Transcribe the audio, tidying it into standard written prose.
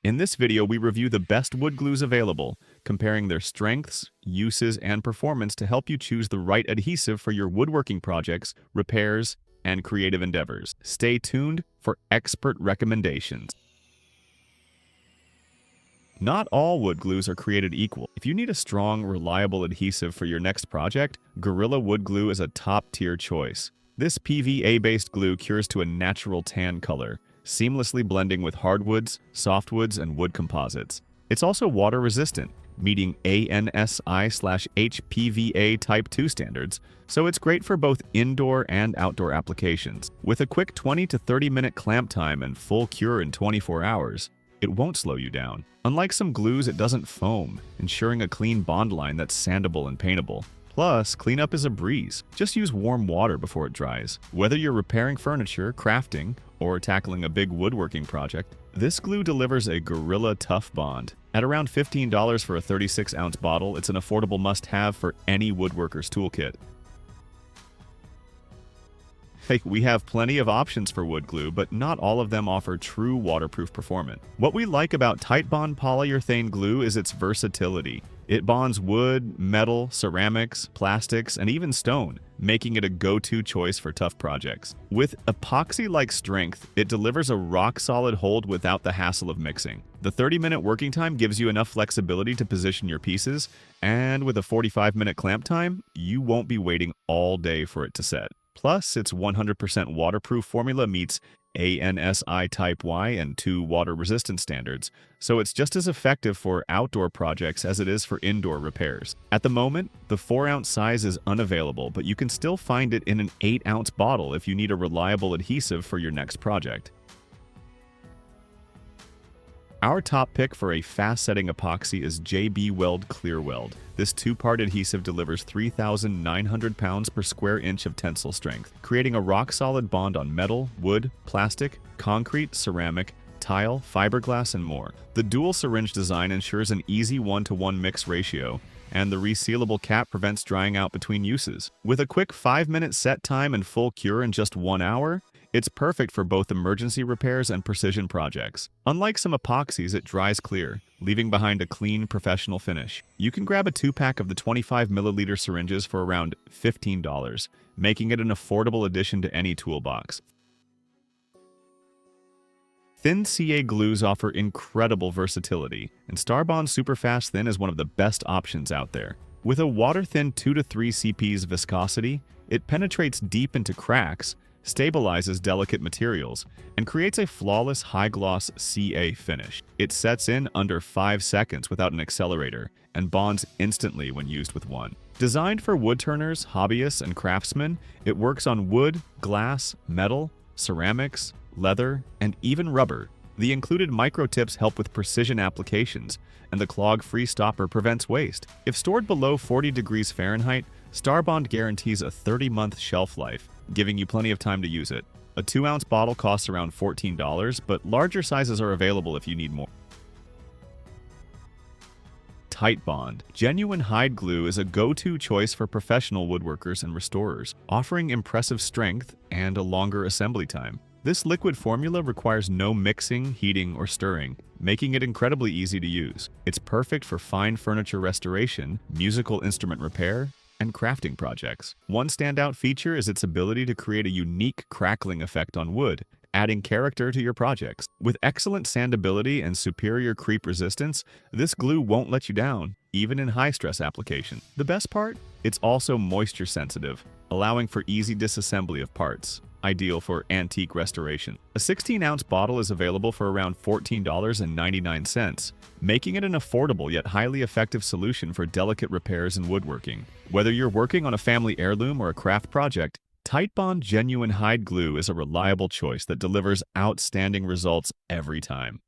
In this video, we review the best wood glues available, comparing their strengths, uses, and performance to help you choose the right adhesive for your woodworking projects, repairs, and creative endeavors. Stay tuned for expert recommendations. Not all wood glues are created equal. If you need a strong, reliable adhesive for your next project, Gorilla Wood Glue is a top-tier choice. This PVA-based glue cures to a natural tan color, seamlessly blending with hardwoods, softwoods, and wood composites. It's also water-resistant, meeting ANSI/HPVA Type 2 standards, so it's great for both indoor and outdoor applications. With a quick 20 to 30-minute clamp time and full cure in 24 hours, it won't slow you down. Unlike some glues, it doesn't foam, ensuring a clean bond line that's sandable and paintable. Plus, cleanup is a breeze. Just use warm water before it dries. Whether you're repairing furniture, crafting, or tackling a big woodworking project, this glue delivers a Gorilla Tough Bond. At around $15 for a 36-ounce bottle, it's an affordable must-have for any woodworker's toolkit. Hey, we have plenty of options for wood glue, but not all of them offer true waterproof performance. What we like about Titebond polyurethane glue is its versatility. It bonds wood, metal, ceramics, plastics, and even stone, making it a go-to choice for tough projects. With epoxy-like strength, it delivers a rock-solid hold without the hassle of mixing. The 30-minute working time gives you enough flexibility to position your pieces, and with a 45-minute clamp time, you won't be waiting all day for it to set. Plus, its 100% waterproof formula meets ANSI Type Y and 2 water-resistant standards, so it's just as effective for outdoor projects as it is for indoor repairs. At the moment, the 4-ounce size is unavailable, but you can still find it in an 8-ounce bottle if you need a reliable adhesive for your next project. Our top pick for a fast-setting epoxy is JB Weld Clear Weld. This 2-part adhesive delivers 3,900 pounds per square inch of tensile strength, creating a rock-solid bond on metal, wood, plastic, concrete, ceramic, tile, fiberglass, and more. The dual syringe design ensures an easy 1-to-1 mix ratio, and the resealable cap prevents drying out between uses. With a quick 5-minute set time and full cure in just 1 hour, it's perfect for both emergency repairs and precision projects. Unlike some epoxies, it dries clear, leaving behind a clean, professional finish. You can grab a 2-pack of the 25-milliliter syringes for around $15, making it an affordable addition to any toolbox. Thin CA glues offer incredible versatility, and Starbond Superfast Thin is one of the best options out there. With a water-thin 2 to 3 CP's viscosity, it penetrates deep into cracks, stabilizes delicate materials, and creates a flawless high-gloss CA finish. It sets in under 5 seconds without an accelerator and bonds instantly when used with one. Designed for woodturners, hobbyists, and craftsmen, it works on wood, glass, metal, ceramics, leather, and even rubber. The included micro-tips help with precision applications, and the clog-free stopper prevents waste. If stored below 40 degrees Fahrenheit, Starbond guarantees a 30-month shelf life, giving you plenty of time to use it. A 2-ounce bottle costs around $14, but larger sizes are available if you need more. Titebond. Genuine hide glue is a go-to choice for professional woodworkers and restorers, offering impressive strength and a longer assembly time. This liquid formula requires no mixing, heating, or stirring, making it incredibly easy to use. It's perfect for fine furniture restoration, musical instrument repair, and crafting projects. One standout feature is its ability to create a unique crackling effect on wood, adding character to your projects. With excellent sandability and superior creep resistance, this glue won't let you down, even in high-stress applications. The best part? It's also moisture sensitive, allowing for easy disassembly of parts, ideal for antique restoration. A 16-ounce bottle is available for around $14.99, making it an affordable yet highly effective solution for delicate repairs in woodworking. Whether you're working on a family heirloom or a craft project, Titebond Genuine Hide Glue is a reliable choice that delivers outstanding results every time.